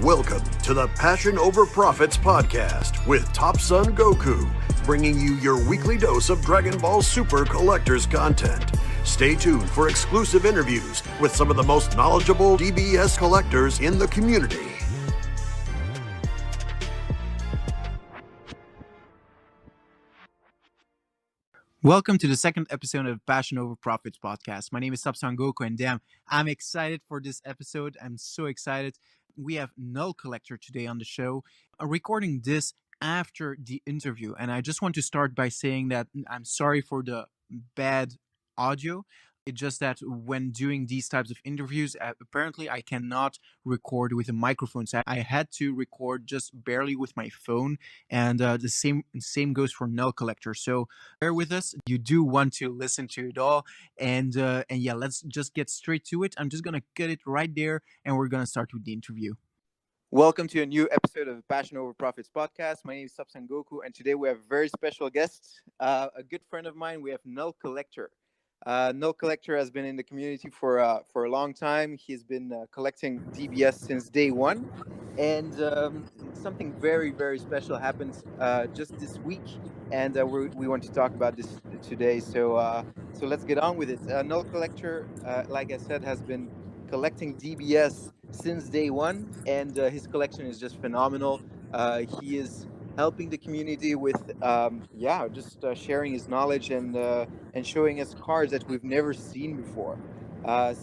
Welcome to the Passion Over Profits podcast with Top Son Goku, bringing you your weekly dose of Dragon Ball Super collectors content. Stay tuned for exclusive interviews with some of the most knowledgeable DBS collectors in the community. Welcome to the second episode of Passion Over Profits podcast. My name is Top Son Goku, and damn, I'm excited for this episode. I'm so excited. We have Null Collector today on the show, recording this after the interview. And I just want to start by saying that I'm sorry for the bad audio. It's just that when doing these types of interviews, apparently I cannot record with a microphone. So I had to record just barely with my phone. And the same goes for Null Collector. So bear with us. You do want to listen to it all. And yeah, let's just get straight to it. I'm just going to cut it right there, and we're going to start with the interview. Welcome to a new episode of Passion Over Profits podcast. My name is Top Son Goku, and today we have a very special guest, a good friend of mine. We have Null Collector. Null Collector has been in the community for a long time. He's been collecting DBS since day one, and something very, very special happened just this week, and we want to talk about this today. So let's get on with it. Null Collector, like I said, has been collecting DBS since day one, and his collection is just phenomenal. He is helping the community with just sharing his knowledge and showing us cards that we've never seen before.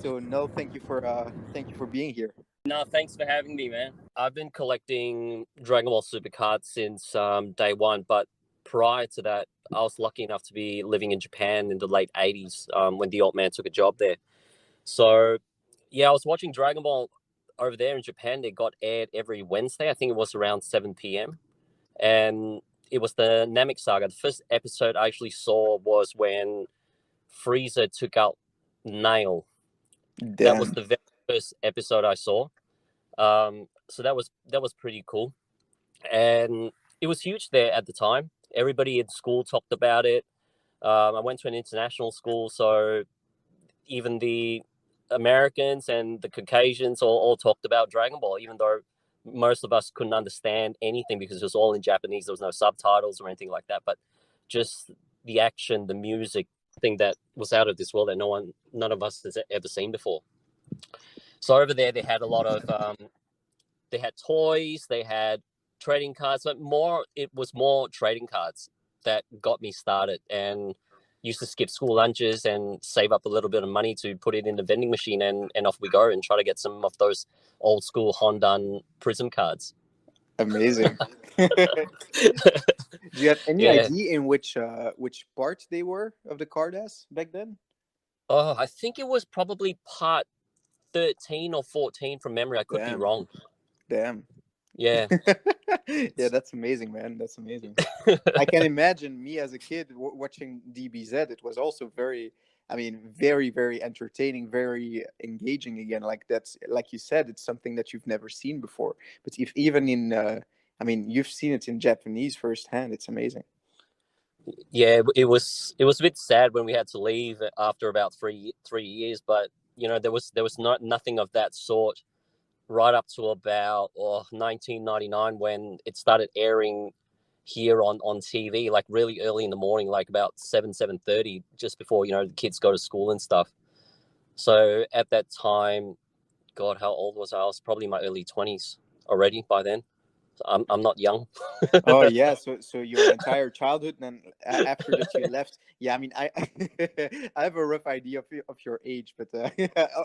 So Null, thank you for being here. No, thanks for having me, man. I've been collecting Dragon Ball Super cards since day one, but prior to that, I was lucky enough to be living in Japan in the late 80s when the old man took a job there. So, yeah, I was watching Dragon Ball over there in Japan. They got aired every Wednesday. I think it was around 7 p.m. And it was the Namek Saga. The first episode I actually saw was when Frieza took out Nail. Damn. That was the very first episode I saw. So that was pretty cool, and it was huge there at the time. Everybody in school talked about it. I went to an international school, so even the Americans and the Caucasians all talked about Dragon Ball, even though most of us couldn't understand anything because it was all in Japanese. There was no subtitles or anything like that, but just the action, the music, thing that was out of this world that none of us has ever seen before. So over there, they had a lot of, they had toys, they had trading cards, but it was more trading cards that got me started, and used to skip school lunches and save up a little bit of money to put it in the vending machine, and off we go and try to get some of those old school Hondan Prism cards. Amazing. Do you have any idea in which part they were of the card as back then? Oh, I think it was probably part 13 or 14 from memory. I could be wrong. Damn. Yeah. Yeah, that's amazing, man. That's amazing. I can imagine me as a kid watching DBZ. It was also very, very entertaining, very engaging again. Like you said, it's something that you've never seen before. But if even in, you've seen it in Japanese firsthand. It's amazing. Yeah, it was a bit sad when we had to leave after about three years. But there was nothing of that sort right up to about 1999 when it started airing here on TV, like really early in the morning, like about 7:30, just before the kids go to school and stuff. So at that time, God, how old was I? I was probably in my early 20s already by then. So I'm not young. Oh yeah, so your entire childhood, and then after that you left. Yeah, I I have a rough idea of your age, but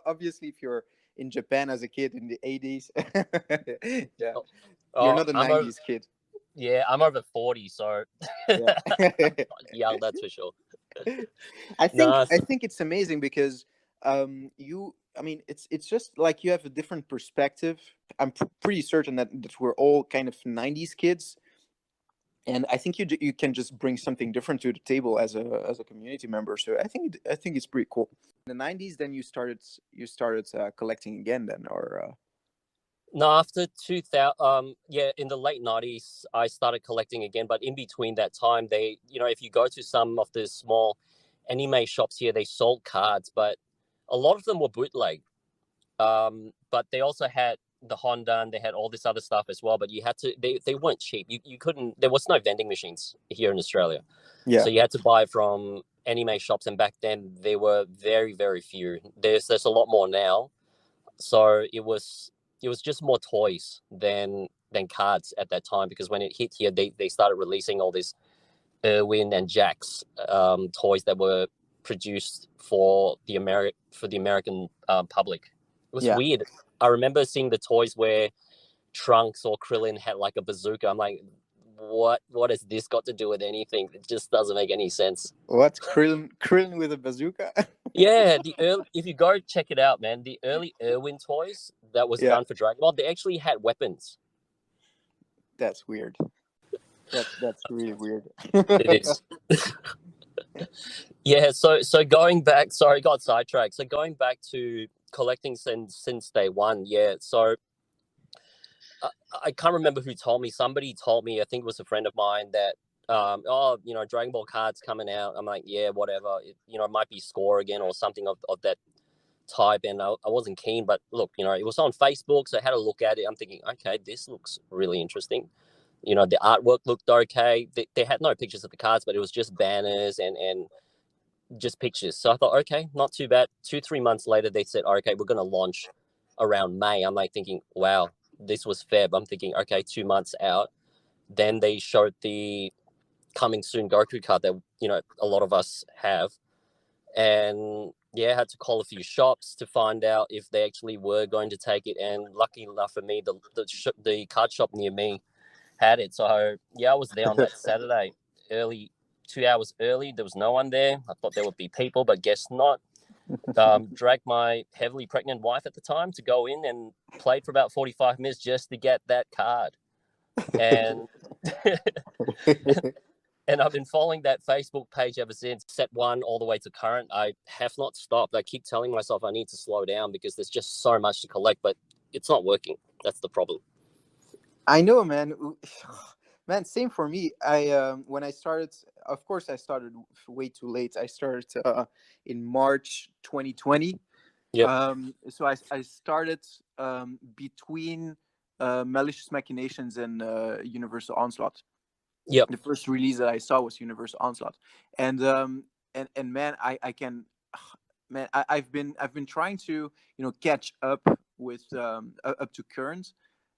obviously if you're in Japan as a kid in the 80s, yeah, you're not a 90s kid. Yeah, I'm over 40, so yeah, young, that's for sure. I think it's amazing because it's just like you have a different perspective. I'm pretty certain that we're all kind of 90s kids, and I think you can just bring something different to the table as a community member. So I think it's pretty cool. In the 90s, then you started collecting again, then, or no, after 2000, in the late 90s, I started collecting again. But in between that time, they, if you go to some of the small anime shops here, they sold cards, but a lot of them were bootleg. But they also had the Honda, and they had all this other stuff as well. But you had to, they weren't cheap. You couldn't. There was no vending machines here in Australia, Yeah. so you had to buy from anime shops. And back then, there were very, very few. There's a lot more now. So it was just more toys than cards at that time, because when it hit here, they started releasing all these Irwin and Jack's toys that were produced for the American public. It was weird. I remember seeing the toys where Trunks or Krillin had like a bazooka. I'm like, what has this got to do with anything? It just doesn't make any sense. What? Krillin with a bazooka? Yeah, if you go check it out, man, the early Irwin toys that was done for Dragon Ball, they actually had weapons. That's weird. That's really weird. It is. Yeah, so going back, sorry, got sidetracked. So going back to collecting since day one, yeah. So I can't remember who told me. Somebody told me, I think it was a friend of mine, that Dragon Ball cards coming out. I'm like, yeah, whatever. It might be Score again or something of that type. And I wasn't keen, but look, it was on Facebook, so I had a look at it. I'm thinking, okay, this looks really interesting. The artwork looked okay. They had no pictures of the cards, but it was just banners and just pictures. So I thought, okay, not too bad. 2-3 months later, they said, okay, we're going to launch around May. I'm like thinking, wow, this was Feb. I'm thinking, okay, 2 months out. Then they showed the coming soon Goku card that, a lot of us have. And yeah, I had to call a few shops to find out if they actually were going to take it. And lucky enough for me, the card shop near me had it. So yeah, I was there on that Saturday, early, 2 hours early. There was no one there. I thought there would be people, but guess not. Dragged my heavily pregnant wife at the time to go in and played for about 45 minutes just to get that card. And and I've been following that Facebook page ever since, set one all the way to current. I have not stopped. I keep telling myself I need to slow down because there's just so much to collect, but it's not working. That's the problem. I know, man. Man, same for me. When I started, of course, I started way too late. I started in March 2020. Yeah. So I started between Malicious Machinations and Universal Onslaught. Yep. The first release that I saw was Universal Onslaught, and man, I can, man, I've been trying to catch up with up to current,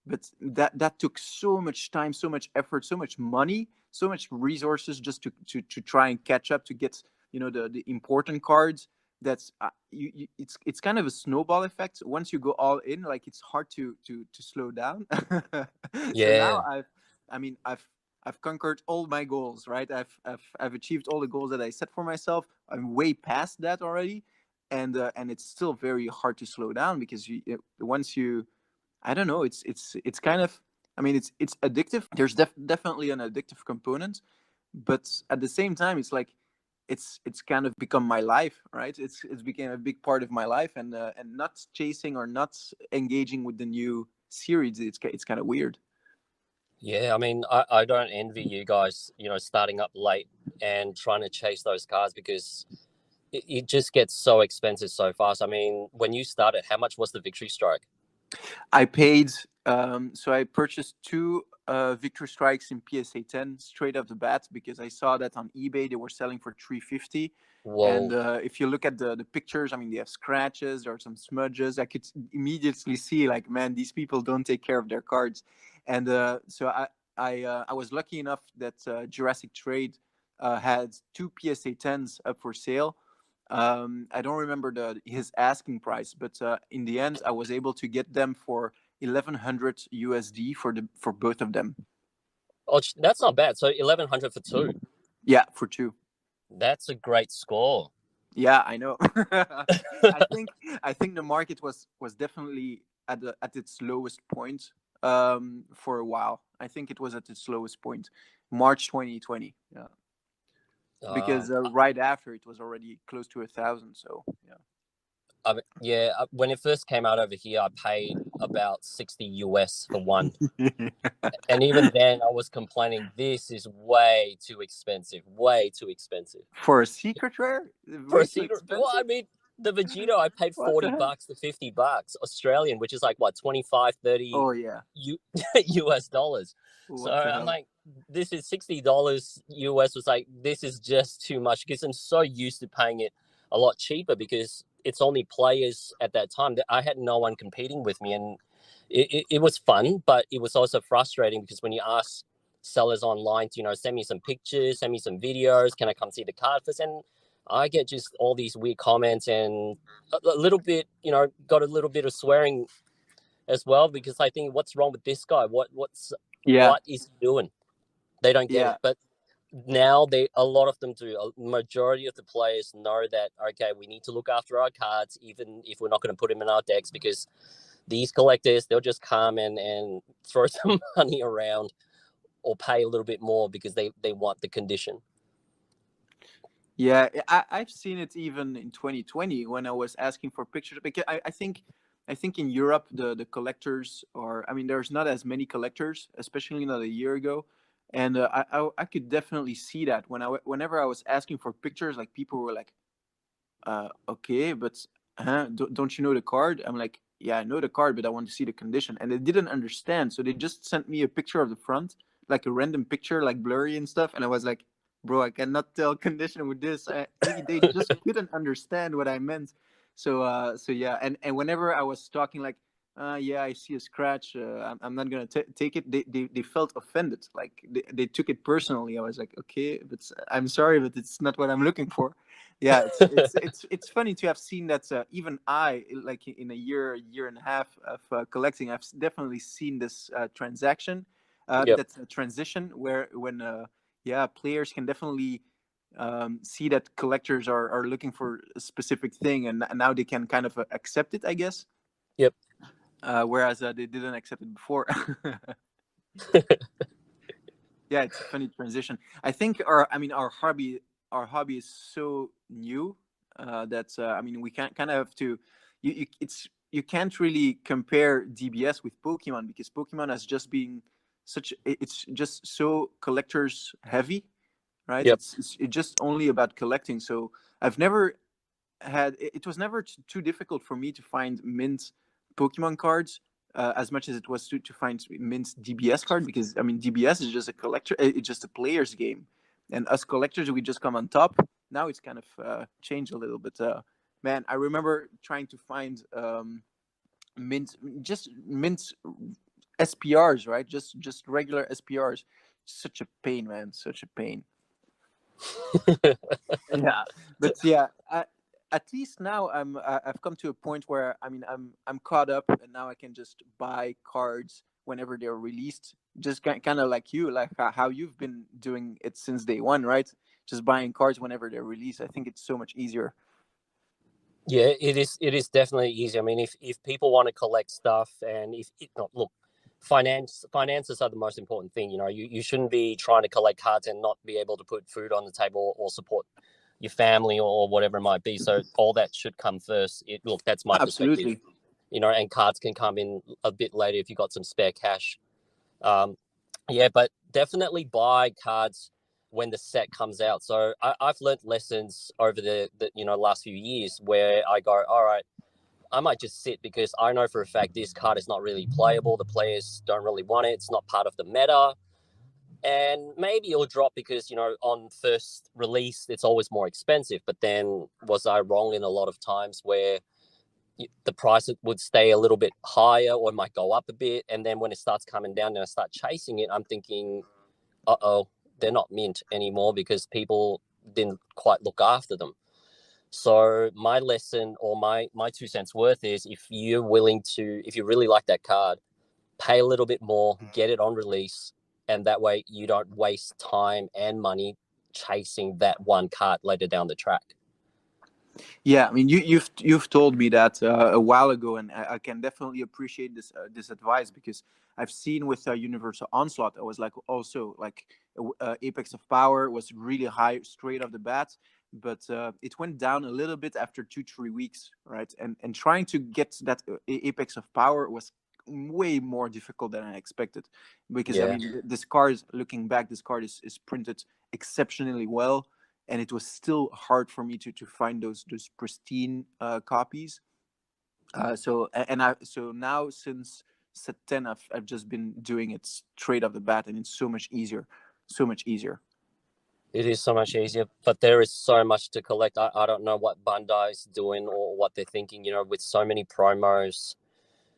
but that took so much time, so much effort, so much money, so much resources just to try and catch up, to get the important cards. That's it's kind of a snowball effect. Once you go all in, like, it's hard to slow down. Yeah. So now I've conquered all my goals, right? I've achieved all the goals that I set for myself. I'm way past that already, and it's still very hard to slow down, because once you, I don't know, it's kind of, it's addictive. There's definitely an addictive component, but at the same time, it's like it's kind of become my life, right? It's became a big part of my life, and not chasing or not engaging with the new series, it's kind of weird. Yeah, I don't envy you guys, starting up late and trying to chase those cards, because it just gets so expensive so fast. When you started, how much was the Victory Strike? I paid, so I purchased 2 Victory Strikes in PSA 10 straight off the bat, because I saw that on eBay they were selling for $350. Whoa. And if you look at the pictures, they have scratches, there are some smudges. I could immediately see, like, man, these people don't take care of their cards. And so I was lucky enough that Jurassic Trade had 2 PSA 10s up for sale. I don't remember his asking price, but in the end, I was able to get them for 1,100 USD for both of them. Oh, that's not bad. So 1,100 for 2. Yeah, for 2. That's a great score. Yeah, I know. I think the market was definitely at its lowest point for a while. I think it was at its lowest point, March 2020. Yeah. Because right after, it was already close to 1,000. So yeah. When it first came out over here, I paid about 60 US for one. And even then, I was complaining, this is way too expensive. Way too expensive. For a secret rare? For a secret? Well, the Vegito, I paid What the $40 to $50 Australian, which is like what, 25, 30 Oh yeah. US dollars. So What the I'm hell? like, this is $60 US. Was like, this is just too much because I'm so used to paying it a lot cheaper because it's only players at that time that I had no one competing with me. And it was fun, but it was also frustrating because when you ask sellers online to, send me some pictures, send me some videos, can I come see the card first? And I get just all these weird comments and a little bit, got a little bit of swearing as well because I think, what's wrong with this guy? What Yeah. is he doing? They don't get Yeah. it. But now a lot of them do. A majority of the players know that, okay, we need to look after our cards, even if we're not going to put them in our decks, because these collectors, they'll just come and throw some money around or pay a little bit more because they want the condition. Yeah, I've seen it even in 2020 when I was asking for pictures. Because I think in Europe the collectors are. I mean, there's not as many collectors, especially not a year ago, and I could definitely see that whenever I was asking for pictures, like people were like, okay, but don't you know the card? I'm like, yeah, I know the card, but I want to see the condition. And they didn't understand, so they just sent me a picture of the front, like a random picture, like blurry and stuff. And I was like, bro, I cannot tell condition with this. They just couldn't understand what I meant. So yeah, and whenever I was talking like, yeah, I see a scratch. I'm not gonna take it. They felt offended, like they took it personally. I was like, okay, but I'm sorry, but it's not what I'm looking for. Yeah, it's funny to have seen that. Even I, like in a year and a half of collecting, I've definitely seen this transaction, Yep. that's a transition where when yeah, players can definitely see that collectors are looking for a specific thing, and now they can kind of accept it, I guess. Yep. Whereas they didn't accept it before. Yeah, it's a funny transition. I think our hobby is so new that I mean we can't kind of have to you can't really compare DBS with Pokemon because Pokemon has just been it's just so collectors heavy, right? Yep. It's just only about collecting. So I've never it was never too difficult for me to find mint Pokemon cards as much as it was to find mint DBS card, because I mean DBS is just a collector, it's just a player's game, and us collectors we just come on top. Now it's kind of changed a little bit. Man, I remember trying to find mint just mint SPRs, right? Just regular SPRs. Such a pain, man. Such a pain. Yeah, but yeah, at least now I've come to a point where I mean I'm caught up, and now I can just buy cards whenever they're released. Just kind of like you, like how you've been doing it since day one, right? Just buying cards whenever they're released. I think it's so much easier. Yeah, it is. It is definitely easy. I mean, if people want to collect stuff, and if it not look, finances are the most important thing. You shouldn't be trying to collect cards and not be able to put food on the table or support your family or whatever it might be. So all that should come first. That's my perspective. Absolutely. And cards can come in a bit later if you got some spare cash. Um, yeah, but definitely buy cards when the set comes out. So I've learned lessons over the last few years where I go, all right, I might just sit because I know for a fact this card is not really playable. The players don't really want it. It's not part of the meta. And maybe it'll drop because, on first release, it's always more expensive. But then was I wrong in a lot of times where the price would stay a little bit higher or it might go up a bit, and then when it starts coming down and I start chasing it, I'm thinking, they're not mint anymore because people didn't quite look after them. So my lesson or my 2 cents worth is, if you really like that card, pay a little bit more, get it on release, and that way you don't waste time and money chasing that one card later down the track. Yeah, I mean, you've told me that a while ago, and I can definitely appreciate this advice, because I've seen with Universal Onslaught, I was like also like Apex of Power was really high straight off the bat, but it went down a little bit after 2-3 weeks, right? And trying to get that Apex of Power was way more difficult than I expected, because I Yeah. mean this card, looking back, this card is printed exceptionally well. and it was still hard for me to find those pristine copies. So now since set 10, I've just been doing it straight off the bat, and it's so much easier, so much easier. It is so much easier, but there is so much to collect. I don't know what Bandai's doing or what they're thinking, with so many promos,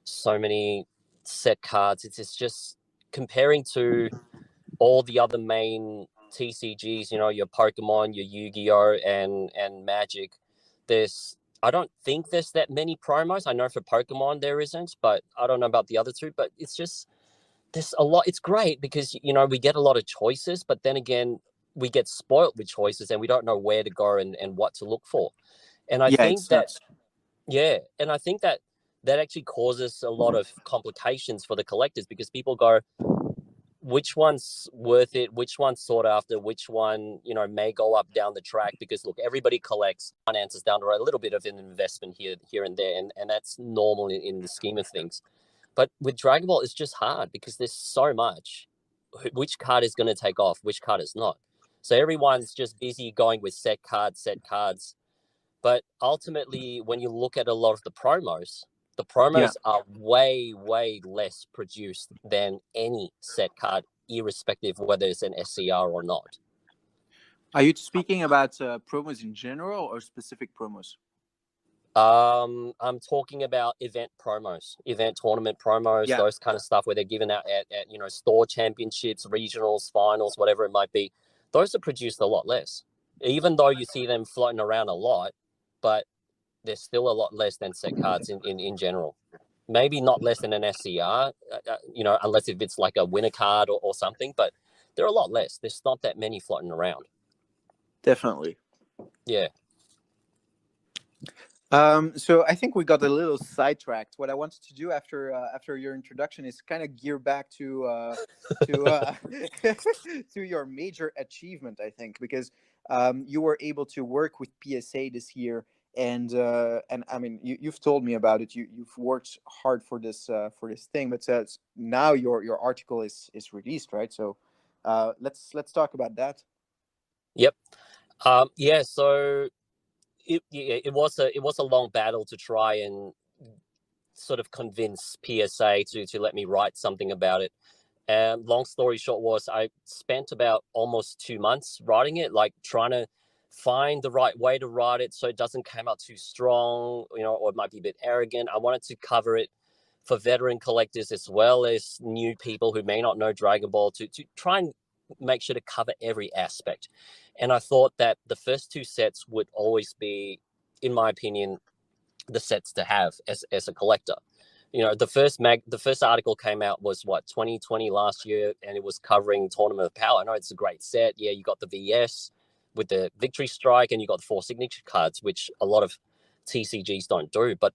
so many set cards. It's just comparing to all the other main TCGs, your Pokemon, your Yu-Gi-Oh, and Magic. I don't think there's that many promos. I know for Pokemon there isn't, but I don't know about the other two. But it's just, there's a lot. It's great because, we get a lot of choices, but then again, we get spoilt with choices and we don't know where to go and what to look for. And I think that, and I think that actually causes a lot of complications for the collectors, because people go, which one's worth it? Which one's sought after? Which one, may go up down the track? Because look, everybody collects finances down the road, a little bit of an investment here and there. And that's normal in the scheme of things. But with Dragon Ball, it's just hard because there's so much. Which card is going to take off? Which card is not? So everyone's just busy going with set cards. But ultimately, when you look at a lot of the promos are way, way less produced than any set card, irrespective of whether it's an SCR or not. Are you speaking about promos in general or specific promos? I'm talking about event promos, event tournament promos, those kind of stuff where they're given out at store championships, regionals, finals, whatever it might be. Those are produced a lot less, even though you see them floating around a lot, but there's still a lot less than set cards in general. Maybe not less than an SCR, unless if it's like a winner card or something, but they're a lot less. There's not that many floating around. Definitely. Yeah. So I think we got a little sidetracked. What I wanted to do after your introduction is kind of gear back to to your major achievement, I think, because you were able to work with PSA this year, and I mean you've told me about it. You've worked hard for this thing, but now your article is released, right? So let's talk about that. Yep. So. It was a long battle to try and sort of convince PSA to let me write something about it. And long story short was I spent about almost 2 months writing it, like trying to find the right way to write it so it doesn't come out too strong, or it might be a bit arrogant. I wanted to cover it for veteran collectors as well as new people who may not know Dragon Ball, to try and make sure to cover every aspect. And I thought that the first 2 sets would always be, in my opinion, the sets to have as a collector. The first article came out was 2020 last year, and it was covering Tournament of Power. I know it's a great set. Yeah, you got the VS with the Victory Strike, and you got the 4 signature cards, which a lot of TCGs don't do. But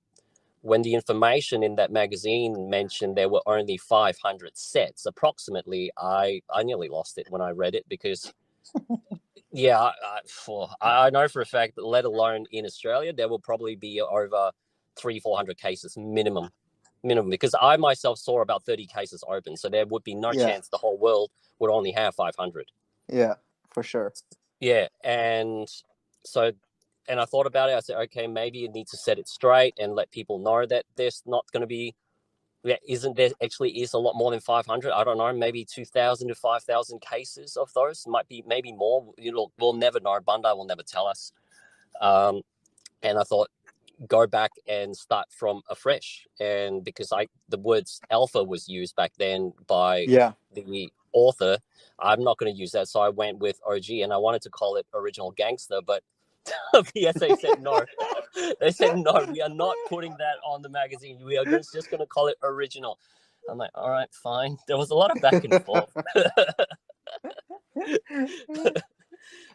when the information in that magazine mentioned there were only 500 sets, approximately, I nearly lost it when I read it, because I know for a fact that, let alone in Australia, there will probably be over 300-400 cases minimum, because I myself saw about 30 cases open, so there would be no chance the whole world would only have 500. Yeah, for sure. Yeah, and I thought about it. I said, okay, maybe you need to set it straight and let people know that there's not going to be, there is a lot more than 500. I don't know, maybe 2,000 to 5,000 cases of those. Might be maybe more. We'll never know. Bandai will never tell us. And I thought, go back and start from afresh. And because the words alpha was used back then by the author, I'm not going to use that. So I went with OG, and I wanted to call it Original Gangster, but PSA said no. They said no, we are not putting that on the magazine. We are just going to call it Original. I'm like, all right, fine. There was a lot of back and forth.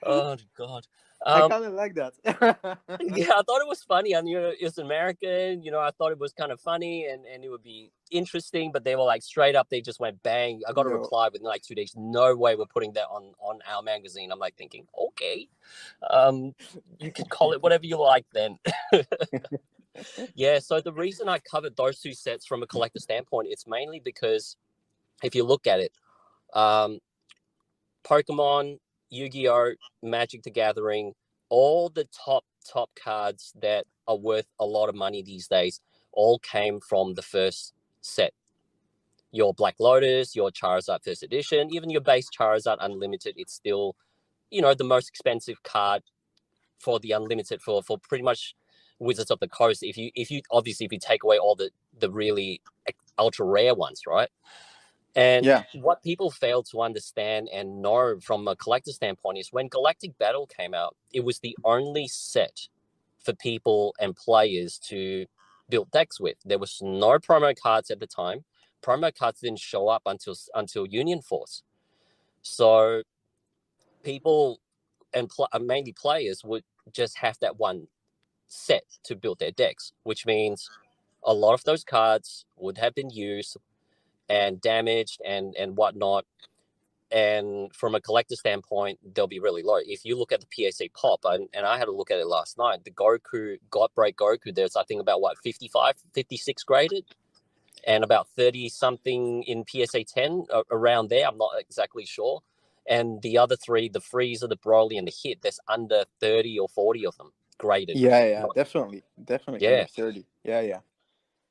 Oh God. I kind of like that. Yeah, I thought it was funny. I knew it was American. I thought it was kind of funny and it would be interesting. But they were like straight up. They just went bang. I got a reply within like 2 days. No way we're putting that on our magazine. I'm like thinking, okay, you can call it whatever you like then. Yeah. So the reason I covered those 2 sets from a collector standpoint, it's mainly because if you look at it, Pokemon Yu-Gi-Oh, Magic the Gathering, all the top cards that are worth a lot of money these days all came from the first set. Your Black Lotus, your Charizard first edition, even your base Charizard Unlimited, it's still, the most expensive card for the Unlimited for pretty much Wizards of the Coast. If you obviously, if you take away all the really ultra rare ones, right? And Yeah. what people fail to understand and know from a collector standpoint is when Galactic Battle came out, it was the only set for people and players to build decks with. There was no promo cards at the time. Promo cards didn't show up until Union Force. So people and mainly players would just have that one set to build their decks, which means a lot of those cards would have been used and damaged and whatnot. And from a collector standpoint, they'll be really low. If you look at the PSA pop, and I had a look at it last night, the Goku, God Break Goku, there's I think about 55, 56 graded, and about 30 something in PSA 10 around there. I'm not exactly sure. And the other three, the Freezer, the Broly, and the Hit, there's under 30 or 40 of them graded. Yeah, definitely Yeah. under 30. Yeah.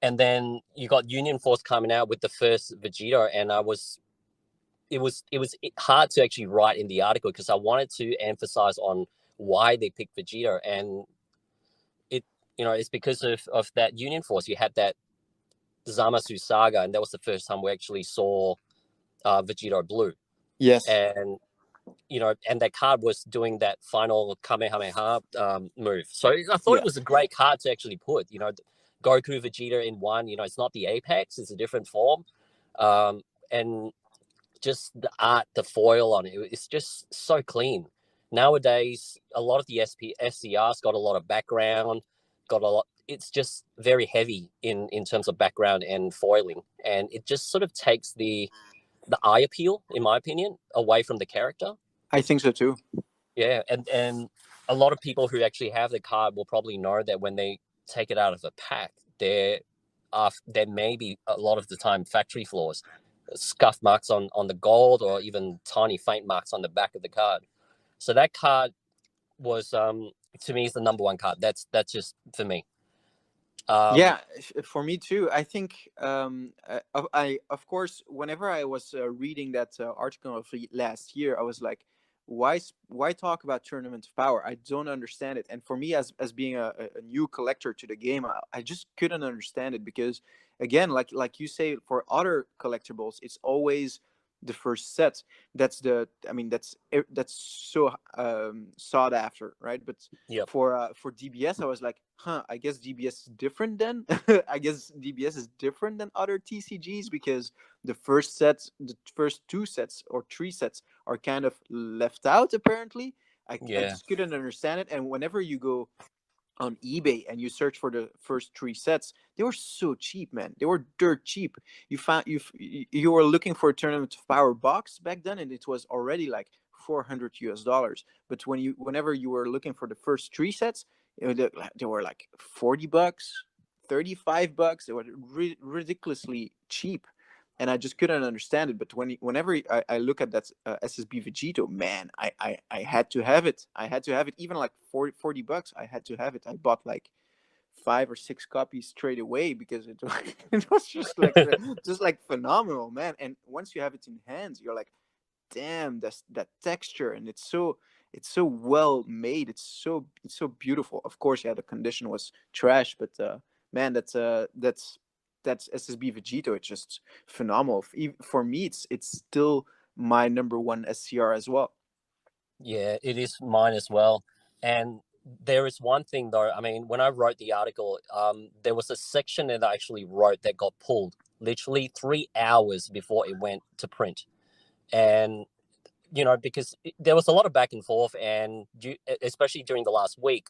And then you got Union Force coming out with the first Vegito, and it was hard to actually write in the article because I wanted to emphasize on why they picked Vegito, and it's because of that Union Force. You had that Zamasu saga, and that was the first time we actually saw Vegito Blue. Yes. And and that card was doing that final Kamehameha move. So I thought it was a great card to actually put. Goku Vegeta in one. It's not the Apex; it's a different form, and just the art, the foil on it's just so clean. Nowadays, a lot of the SCR's got a lot of background, got a lot. It's just very heavy in terms of background and foiling, and it just sort of takes the eye appeal, in my opinion, away from the character. I think so too. Yeah, and a lot of people who actually have the card will probably know that when they take it out of a pack, there may be a lot of the time factory flaws, scuff marks on the gold, or even tiny faint marks on the back of the card. So that card was to me is the number one card. That's just for me. Yeah, for me too. I think I of course, whenever I was reading that article of last year, I was like, why talk about Tournament of Power? I don't understand it. And for me, as being a new collector to the game, I just couldn't understand it because, again, like you say, for other collectibles, it's always the first set. That's that's so sought after, right? But Yep. For DBS, I was like, I guess DBS is different then. I guess DBS is different than other TCGs because the first two sets or three sets are kind of left out apparently. I just couldn't understand it. And whenever you go on eBay and you search for the first three sets, they were so cheap, man. They were dirt cheap. You were looking for a Tournament of Power box back then, and it was already like $400. But whenever you were looking for the first three sets, they were like $40, $35. They were ridiculously cheap, and I just couldn't understand it. But whenever I look at that SSB Vegito, man, I had to have it. I had to have it. Even like $40, I had to have it. I bought like 5 or 6 copies straight away because it was just like phenomenal, man. And once you have it in hands, you're like, damn, that texture, and it's so well made. It's so beautiful. Of course, yeah, the condition was trash, but man, that's SSB Vegito. It's just phenomenal. For me, it's still my number one SCR as well. Yeah, it is mine as well. And there is one thing though. I mean, when I wrote the article, there was a section that I actually wrote that got pulled literally 3 hours before it went to print, and because there was a lot of back and forth, and especially during the last week,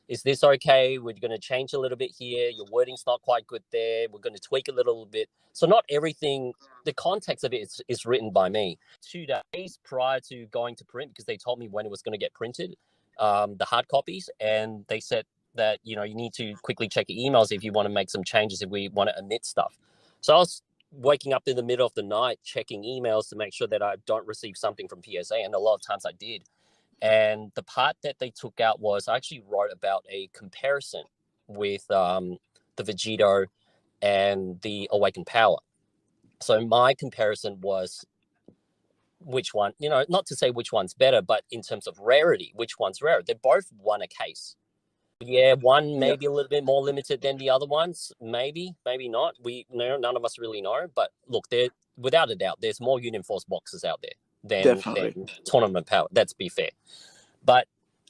is this okay? We're going to change a little bit here. Your wording's not quite good there. We're going to tweak a little bit. So not everything, the context of it is written by me. 2 days prior to going to print, because they told me when it was going to get printed, the hard copies, and they said that, you need to quickly check your emails if you want to make some changes, if we want to omit stuff. So I was waking up in the middle of the night, checking emails to make sure that I don't receive something from PSA. And a lot of times I did. And the part that they took out was I actually wrote about a comparison with the Vegito and the Awakened Power. So my comparison was which one, not to say which one's better, but in terms of rarity, which one's rarer. They both won a case. Yeah, one maybe a little bit more limited than the other ones. Maybe not. None of us really know. But look, there without a doubt, there's more Union Force boxes out there than Tournament Power. Let's be fair. But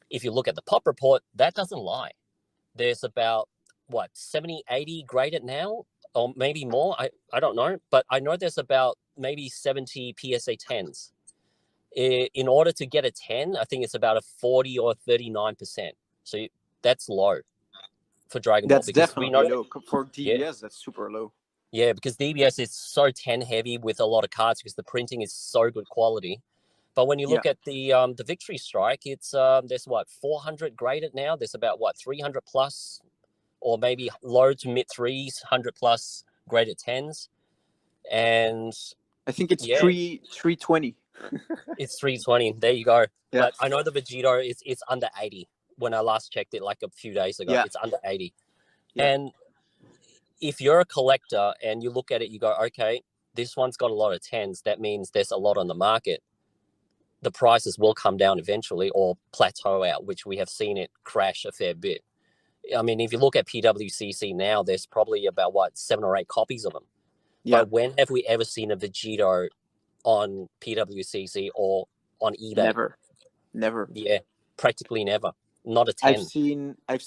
if you look at the pop report, that doesn't lie. There's about 70, 80 graded now, or maybe more. I don't know, but I know there's about maybe 70 PSA 10s. In order to get a 10, I think it's about a 40 or 39%. So that's low for Dragon Ball. That's definitely low. For DBS, that's super low. Yeah, because DBS is so 10 heavy with a lot of cards because the printing is so good quality. But when you look at the Victory Strike, it's there's 400 graded now. There's about 300 plus, or maybe low to mid 300 plus graded 10s, and I think it's 320. It's 320. There you go. Yeah. But I know the Vegito it's under 80. When I last checked it, like a few days ago, it's under 80. Yeah. And if you're a collector and you look at it, you go, okay, this one's got a lot of 10s. That means there's a lot on the market. The prices will come down eventually or plateau out, which we have seen it crash a fair bit. I mean, if you look at PWCC now, there's probably about 7 or 8 copies of them. Yeah. But when have we ever seen a Vegito on PWCC or on eBay? Never. Yeah, practically never. Not a 10. I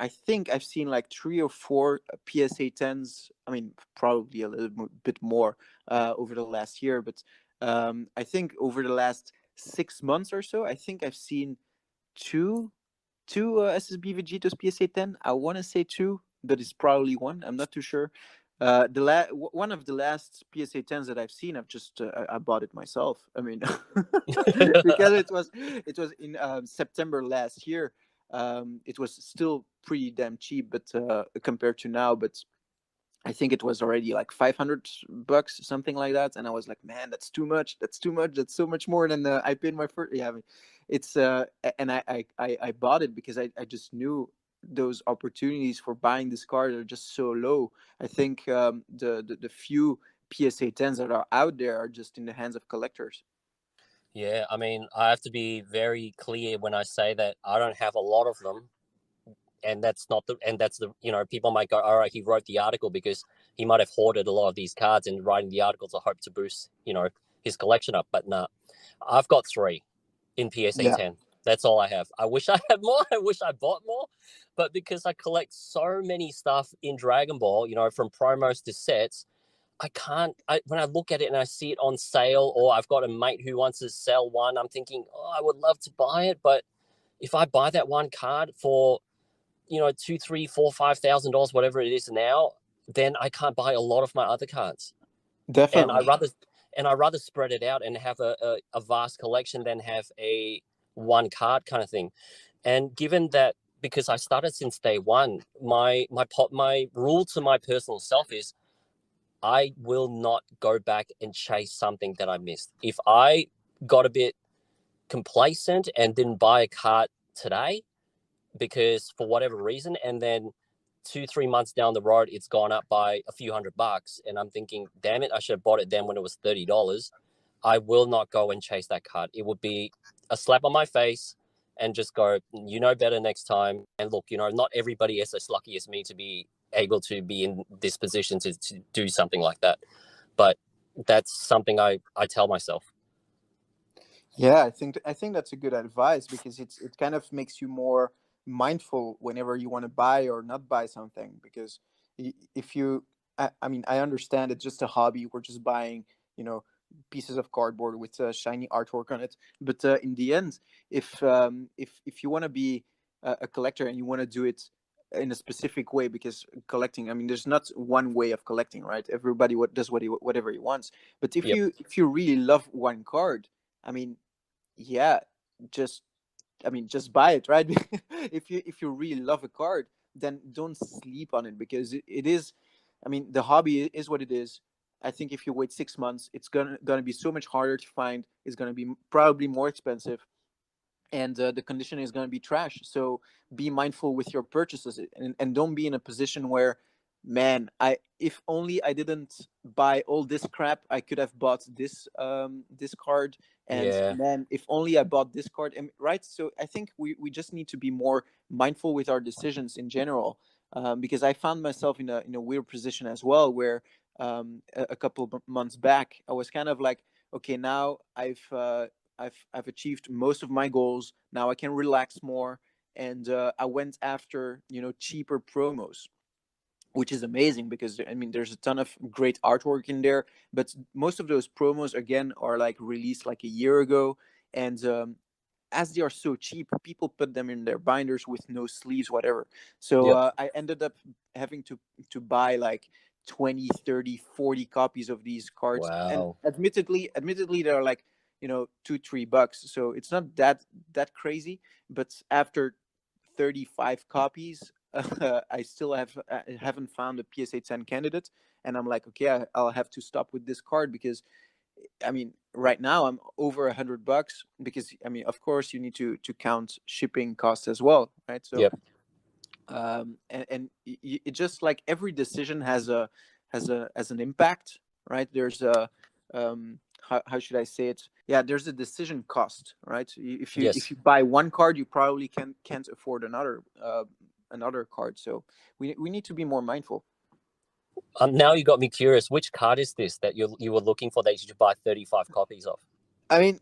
think I've seen like 3 or 4 PSA 10s. I mean, probably a little bit more over the last year, but I think over the last 6 months or so, I think I've seen two SSB Vegitos PSA 10. I want to say 2, but it's probably 1. I'm not too sure. One of the last PSA 10s that I've seen, I've just I bought it myself. I mean, because it was in September last year. It was still pretty damn cheap, but compared to now, but I think it was already like $500, something like that. And I was like, man, that's too much. That's so much more than I paid my first. Yeah, I mean, it's and I bought it because I just knew those opportunities for buying this card are just so low. I think the few PSA 10s that are out there are just in the hands of collectors. Yeah, I mean, I have to be very clear when I say that I don't have a lot of them. And that's the people might go, all right, he wrote the article because he might have hoarded a lot of these cards and writing the article to hope to boost, his collection up. But nah, I've got 3 in PSA 10. That's all I have. I wish I had more. I wish I bought more. But because I collect so many stuff in Dragon Ball, from promos to sets, when I look at it and I see it on sale, or I've got a mate who wants to sell one, I'm thinking, oh, I would love to buy it. But if I buy that one card for $2,000, $3,000, $4,000, $5,000, whatever it is now, then I can't buy a lot of my other cards. Definitely. And I rather spread it out and have a vast collection than have a one card kind of thing. And given that, because I started since day one, my rule to my personal self is I will not go back and chase something that I missed. If I got a bit complacent and didn't buy a card today, because for whatever reason, and then 2-3 months down the road, it's gone up by a few $100, and I'm thinking, damn it, I should have bought it then when it was $30. I will not go and chase that card. It would be a slap on my face and just go, better next time. And look, not everybody is as lucky as me to be able to be in this position to do something like that. But that's something I tell myself. Yeah, I think that's a good advice, because it kind of makes you more mindful whenever you want to buy or not buy something. Because if you, I mean, I understand it's just a hobby. We're just buying, pieces of cardboard with shiny artwork on it. But in the end, if you want to be a collector and you want to do it in a specific way, because collecting, I mean, there's not one way of collecting, right? Everybody does whatever he wants. But if you really love one card, I mean, yeah, just buy it, right? if you really love a card, then don't sleep on it, because it is, I mean, the hobby is what it is. I think if you wait 6 months, it's gonna be so much harder to find. It's gonna be probably more expensive, and the condition is going to be trash. So be mindful with your purchases, and don't be in a position where, man, I if only I didn't buy all this crap, I could have bought this card. And Yeah. man, if only I bought this card, and right. So I think we just need to be more mindful with our decisions in general, because I found myself in a weird position as well, where a couple of months back I was kind of like, okay, now I've achieved most of my goals. Now I can relax more, and I went after cheaper promos, which is amazing because I mean there's a ton of great artwork in there. But most of those promos again are like released like a year ago, and as they are so cheap, people put them in their binders with no sleeves, whatever. So Yep. I ended up having to buy like 20, 30, 40 copies of these cards. And Wow. admittedly, they're like, $2-3. So it's not that crazy. But after 35 copies, I still haven't found a PSA 10 candidate. And I'm like, okay, I'll have to stop with this card because I mean, right now I'm over $100 because I mean, of course, you need to count shipping costs as well, right? So, Yep. it just like every decision has an impact, right? There's a how should I say it? Yeah, there's a decision cost, right? If Yes. you buy one card, you probably can't afford another card. So we need to be more mindful. Now you got me curious. Which card is this that you were looking for that you should buy 35 copies of? I mean,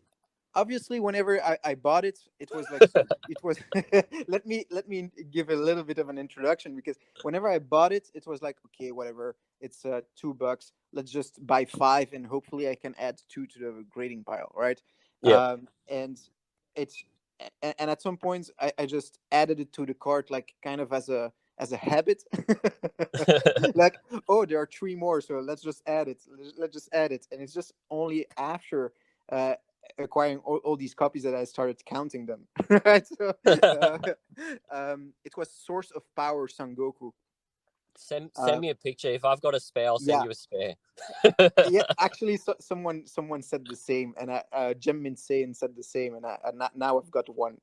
obviously whenever I bought it, it was like it was let me give a little bit of an introduction, because whenever I bought it, it was like, okay, whatever, it's $2, let's just buy five and hopefully I can add two to the grading pile, right? Yep. And it's and at some points I just added it to the cart, like kind of as a habit. Like, oh, there are three more, so let's just add it, let's just add it. And it's just only after uh, acquiring all these copies that I started counting them. Right? So it was Source of Power Sangoku. Send Uh, me a picture. If I've got a spare, I'll send yeah, you a spare. yeah. Actually, someone said the same, and Jem Min said the same, and now I've got one.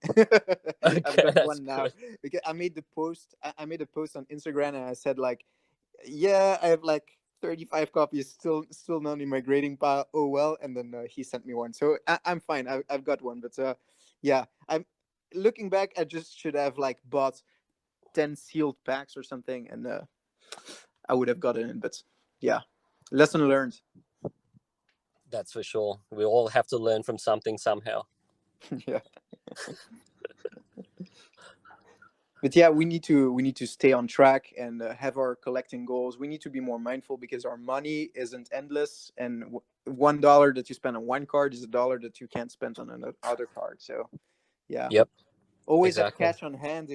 I've Okay, got that's one now good. because I made the post. I made a post on Instagram, and I said like, yeah, I have like 35 copies still not in my grading pile. Oh well. And then he sent me one, so I'm fine. I've got one. But yeah, I'm looking back, I just should have like bought 10 sealed packs or something, and I would have gotten it. But yeah, lesson learned. That's for sure. We all have to learn from something somehow. Yeah. But yeah, we need to stay on track and have our collecting goals. We need to be more mindful because our money isn't endless, and $1 that you spend on one card is a dollar that you can't spend on another card. So yeah, Yep. always have Exactly. cash on hand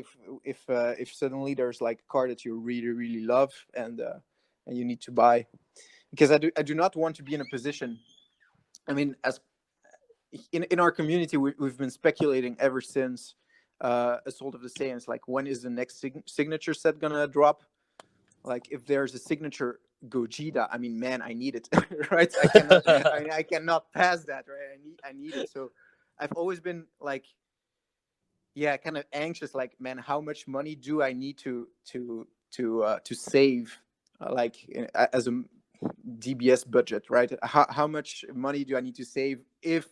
if suddenly there's like a card that you really really love, and you need to buy, because I do not want to be in a position. I mean, as in our community, we've been speculating ever since Assault of the Saiyans, like when is the next signature set gonna drop. Like if there's a signature Gogeta, I mean, man, I need it. Right? I cannot pass that, right? I need it. So I've always been like, yeah, kind of anxious, like, man, how much money do I need to save, as a DBS budget, right? How much money do I need to save if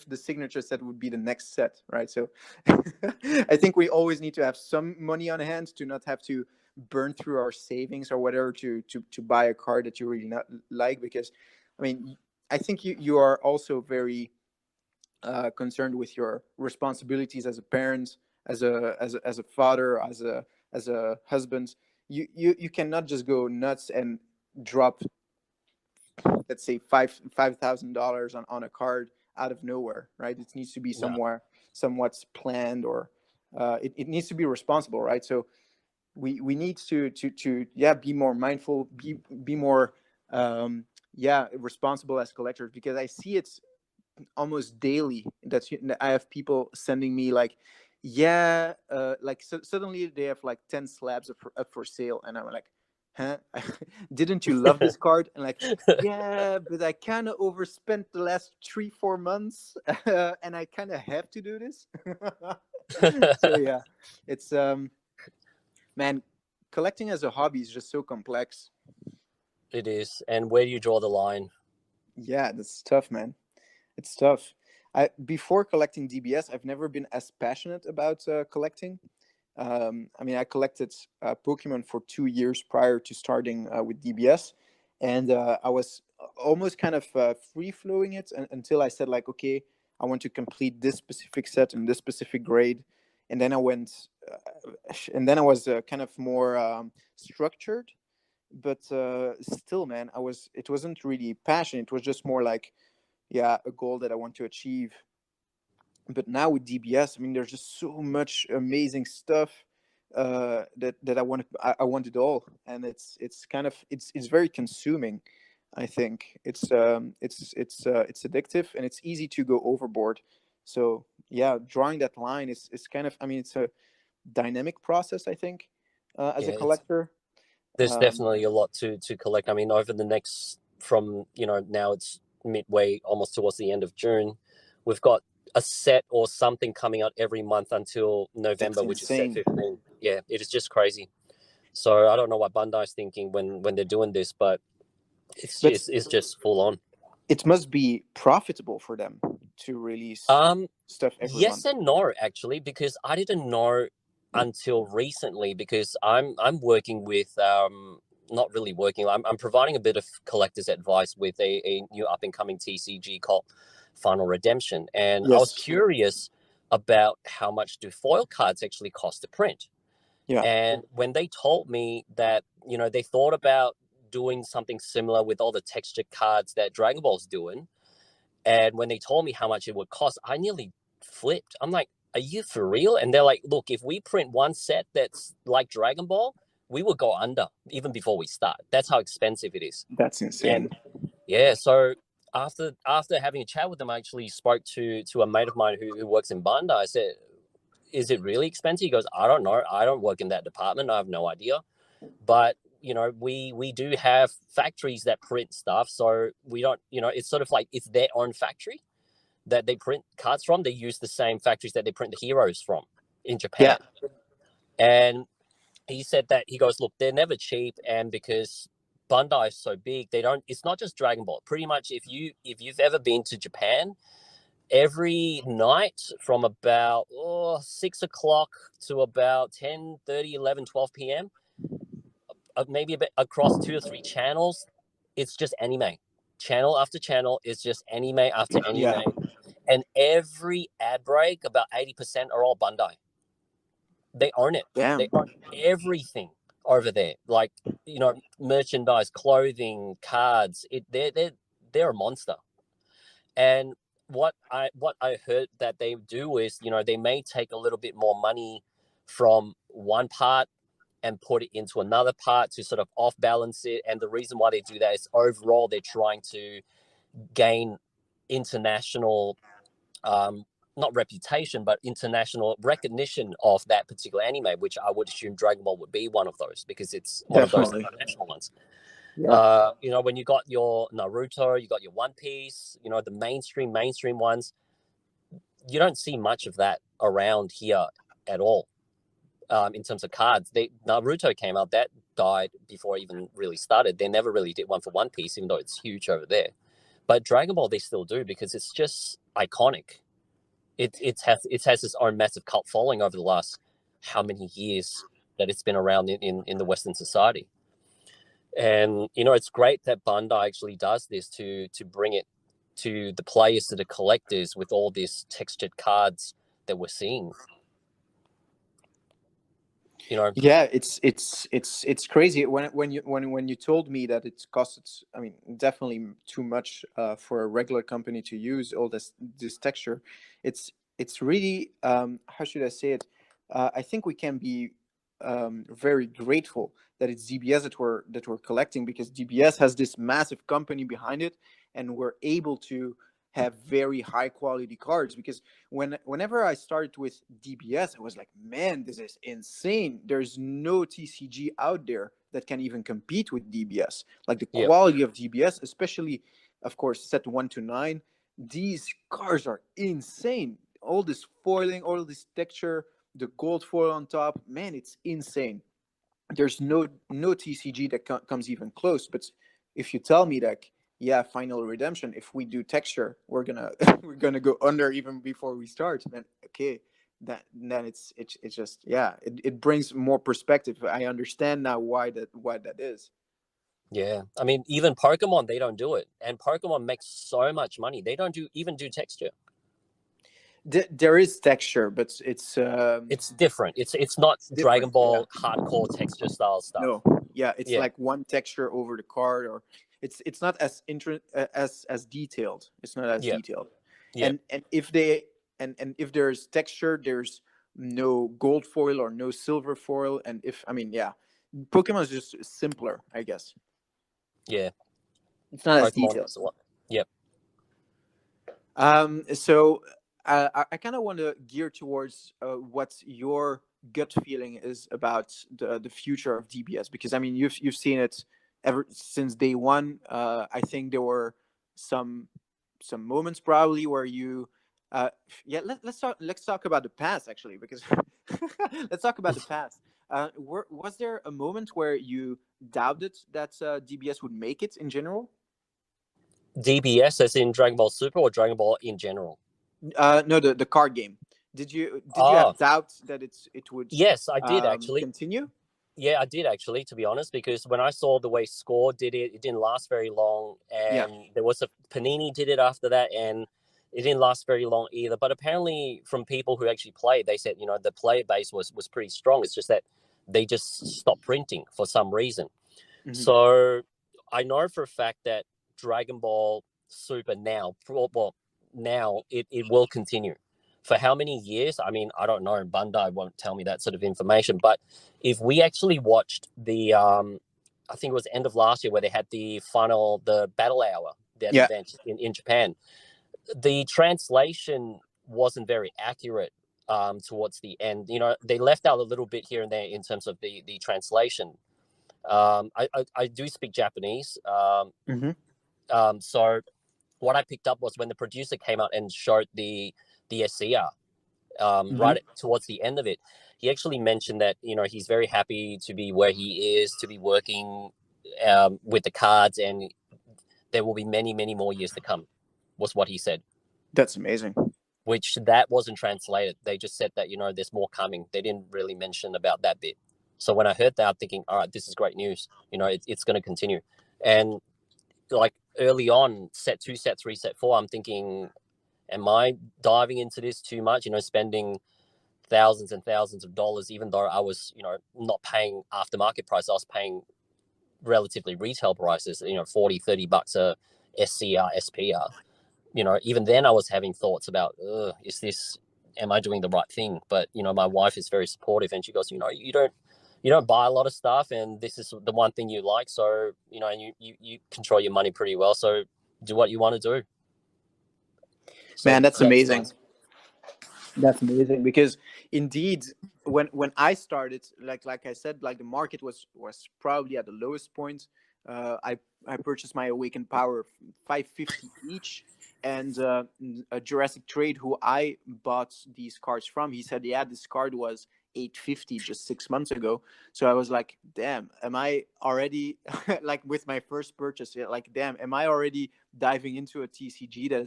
the signature set would be the next set, right? So I think we always need to have some money on hand to not have to burn through our savings or whatever to buy a card that you really not like. Because I mean, I think you are also very concerned with your responsibilities as a parent, as a father, as a husband. You cannot just go nuts and drop, let's say, $5,000 on a card out of nowhere, right? It needs to be No. somewhat planned, or it needs to be responsible, right? So we need to yeah, be more mindful, be more yeah, responsible as collectors, because I see it almost daily that I have people sending me like, yeah, like suddenly they have like 10 slabs up for sale, and I'm like, huh? Didn't you love this card? And like, yeah, but I kind of overspent the last 3-4 months, and I kind of have to do this. So yeah, it's man, collecting as a hobby is just so complex. It is. And where do you draw the line? Yeah, that's tough, man. It's tough. I before collecting DBS, I've never been as passionate about collecting. I mean, I collected Pokemon for 2 years prior to starting with DBS, and I was almost kind of free flowing it until I said like, okay, I want to complete this specific set and this specific grade, and then I went, and then I was kind of more structured, but still, man, I was. It wasn't really passion. It was just more like, yeah, a goal that I want to achieve. But now with DBS, I mean, there's just so much amazing stuff that I wanted. I want it all, and it's kind of it's very consuming. I think it's addictive and it's easy to go overboard. So yeah, drawing that line is kind of. I mean, it's a dynamic process. I think as a Yeah, it's collector. there's Um, definitely a lot to collect. I mean, over the next from now it's midway, almost towards the end of June, we've got a set or something coming out every month until that's November, which is set insane. 15. Yeah, it is just crazy. So I don't know what Bandai's thinking when they're doing this, but But it's just full on. it must be profitable for them to release Um, stuff every yes month. and no, actually, because I didn't know until recently because I'm working with not really working. I'm providing a bit of collector's advice with a new up and coming TCG called Final Redemption, and I was Yes. curious about how much do foil cards actually cost to print. Yeah. And when they told me that they thought about doing something similar with all the textured cards that Dragon Ball's doing, and when they told me how much it would cost, I nearly flipped. I'm like, are you for real? And they're like, look, if we print one set that's like Dragon Ball, we will go under even before we start. That's how expensive it is. That's And insane. yeah, so after having a chat with them, I actually spoke to a mate of mine who works in Bandai. I said, is it really expensive? He goes, I don't know. I don't work in that department. I have no idea. But we do have factories that print stuff, so we don't. It's sort of like it's their own factory that they print cards from. They use the same factories that they print the heroes from in Yeah. Japan. And he said that he goes, look, they're never cheap, and because Bandai is so big, they don't. It's not just Dragon Ball. Pretty much, if you've ever been to Japan, every night from about 6 o'clock to about 10:30, 11, 12 p.m., maybe a bit across 2 or 3 channels, it's just anime. Channel after channel is just anime after Yeah. anime. And every ad break, about 80% are all Bandai. They own it. They Damn. own everything over there. Like, merchandise, clothing, cards. They're a monster. And what I heard that they do is, they may take a little bit more money from one part and put it into another part to sort of off balance it. And the reason why they do that is overall they're trying to gain international, not reputation, but international recognition of that particular anime, which I would assume Dragon Ball would be one of those because it's one of those Definitely. international ones. Yeah. When you got your Naruto, you got your One Piece, the mainstream ones, you don't see much of that around here at all. In terms of cards, Naruto came out, that died before it even really started. They never really did one for One Piece, even though it's huge over there. But Dragon Ball they still do because it's just iconic. It has its own massive cult following over the last how many years that it's been around in the Western society. And it's great that Bandai actually does this to bring it to the players, to the collectors, with all these textured cards that we're seeing. Yeah, it's crazy when you told me that it costs. I mean, definitely too much for a regular company to use all this texture. It's really how should I say it? I think we can be very grateful that it's DBS that we're collecting because DBS has this massive company behind it, and we're able to have very high quality cards. Because whenever I started with DBS, I was like, man, this is insane. There's no TCG out there that can even compete with DBS. Like the Yep. quality of DBS, especially, of course, set 1 to 9, these cards are insane. All this foiling, all this texture, the gold foil on top, man, it's insane. There's no TCG that comes even close. But if you tell me that, yeah, Final Redemption, if we do texture, we're gonna we're gonna go under even before we start, then okay, then it's just, yeah, it brings more perspective. I understand now why that is. Yeah, I mean, even Pokemon, they don't do it, and Pokemon makes so much money. They don't do texture. There is texture, but It's different. It's not Dragon different. Yeah. Ball hardcore texture style stuff. No, yeah, it's Yeah, like one texture over the card, or it's not as as detailed. It's not as yeah, detailed. yeah, And if they and if there's texture, there's no gold foil or no silver foil. And if, I mean, yeah, Pokemon is just simpler, I guess. yeah. It's not as Pokemon detailed. is a lot. Yep. So I kind of want to gear towards what your gut feeling is about the future of DBS, because I mean, you've seen it ever since day one. I think there were some moments probably where you yeah, let's talk about the past, actually, because let's talk about the past. Was there a moment where you doubted that DBS would make it in general? DBS as in Dragon Ball Super or Dragon Ball in general? No, the card game. Did you Oh, have doubts that it would yes, I did actually. continue? Yeah, I did actually, to be honest, because when I saw the way Score did it, it didn't last very long, Yeah. and there was a Panini did it after that, and it didn't last very long either. But apparently, from people who actually played, they said, the player base was pretty strong. It's just that they just stopped printing for some reason. Mhm. So I know for a fact that Dragon Ball Super now, well, now it will continue. For how many years? I mean, I don't know. Bandai won't tell me that sort of information. But if we actually watched the, I think it was end of last year where they had the battle hour, that Yeah. event in Japan, the translation wasn't very accurate towards the end. They left out a little bit here and there in terms of the translation. I do speak Japanese. Mhm. So what I picked up was when the producer came out and showed the SCR, right towards the end of it, he actually mentioned that he's very happy to be where he is, to be working with the cards, and there will be many, many more years to come, was what he said. That's amazing. Which that wasn't translated. They just said that there's more coming. They didn't really mention about that bit. So when I heard that, I'm thinking, all right, this is great news. It's going to continue. And like early on, set 2, set 3, set 4, I'm thinking, am I diving into this too much? Spending thousands and thousands of dollars, even though I was, not paying aftermarket price. I was paying relatively retail prices, $40-$30 a SCR, SPR. Even then I was having thoughts about, am I doing the right thing? But, my wife is very supportive, and she goes, you don't buy a lot of stuff, and this is the one thing you like. So, and you control your money pretty well. So do what you want to do. So, Man, that's amazing. nice. That's amazing, because indeed, when I started, like I said, like the market was probably at the lowest point. I purchased my Awakened Power 550 each, and a Jurassic Trade, who I bought these cards from, he said, yeah, this card was 850 just 6 months ago. So I was like, damn, am I already like with my first purchase, like, damn, am I already diving into a TCG that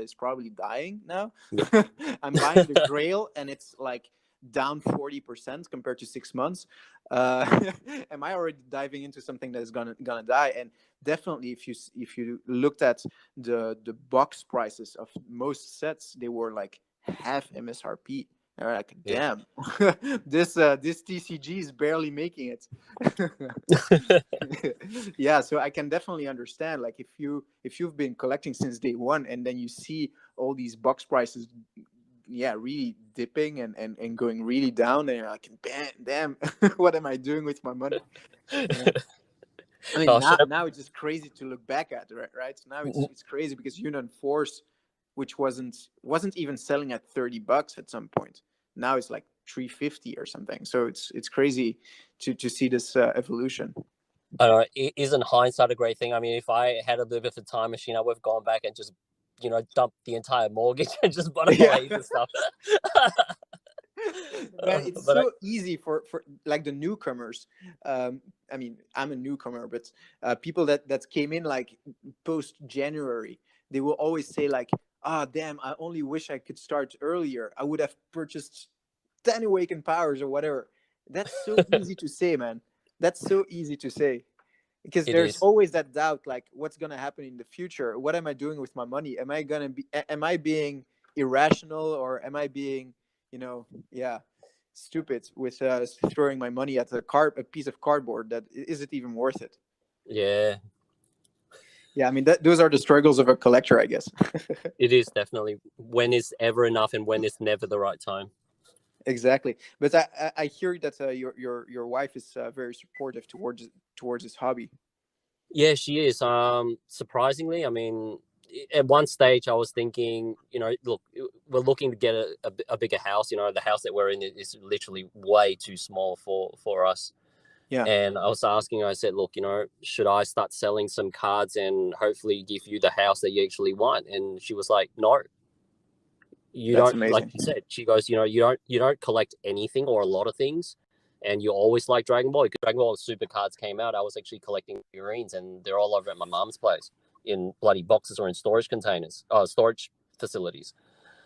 is probably dying now? Yeah. I'm buying the Grail, and it's like down 40% compared to 6 months. Am I already diving into something that is gonna die? And definitely, if you looked at the box prices of most sets, they were like half MSRP. And we're like, damn, this TCG is barely making it. Yeah, so I can definitely understand, like, if you've been collecting since day one, and then you see all these box prices, really dipping and going really down, and you're like, damn, what am I doing with my money? Yeah. I mean, now it's just crazy to look back at, right? Now it's crazy, because Yunnan Force which wasn't even selling at $30 at some point. Now it's like 350 or something. So it's crazy to see this evolution. I don't know, isn't hindsight a great thing? I mean, if I had a bit of a time machine, I would have gone back and just, dumped the entire mortgage and just bought a whole heap of stuff. Man, it's But so easy for like the newcomers. I mean, I'm a newcomer, but people that came in like post January, they will always say like, "Ah, damn! I only wish I could start earlier. I would have purchased 10 Awakened Powers or whatever." That's so easy to say, man. That's so easy to say, because it there's is. always that doubt, like, what's gonna happen in the future? What am I doing with my money? Am I being irrational, or am I being, yeah, stupid with throwing my money at a piece of cardboard? That is it even worth it? Yeah, Yeah, I mean, those are the struggles of a collector, I guess. it is definitely. When is ever enough and when is never the right time? Exactly. But I hear that your wife is very supportive towards this hobby. Yeah, she is. Surprisingly, I mean, at one stage I was thinking, look, we're looking to get a bigger house. The house that we're in is literally way too small for us. Yeah, And I was asking her, I said, look, should I start selling some cards and hopefully give you the house that you actually want? And she was like, no, you that's don't. Like amazing. you said, she goes, you don't collect anything or a lot of things. And you always like Dragon Ball. Because Dragon Ball Super cards came out, I was actually collecting figurines, and they're all over at my mom's place in bloody boxes or in storage containers, storage facilities.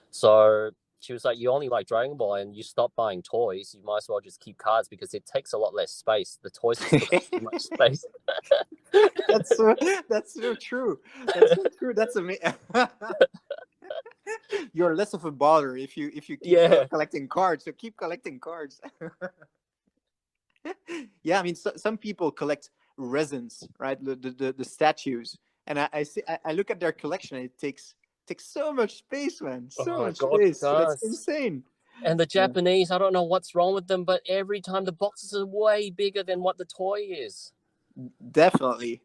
So she was like, you only like Dragon Ball and you stop buying toys. You might as well just keep cards because it takes a lot less space. The toys just took too much space. That's so true. That's so true. That's amazing. You're less of a bother if you keep Yeah. collecting cards. So keep collecting cards. Yeah, I mean, some people collect resins, right? The statues, and I look at their collection, and it takes so much space, man. So Oh, much God, it space. That's does. insane. And the Yeah. Japanese, I don't know what's wrong with them, but every time the boxes are way bigger than what the toy is. Definitely.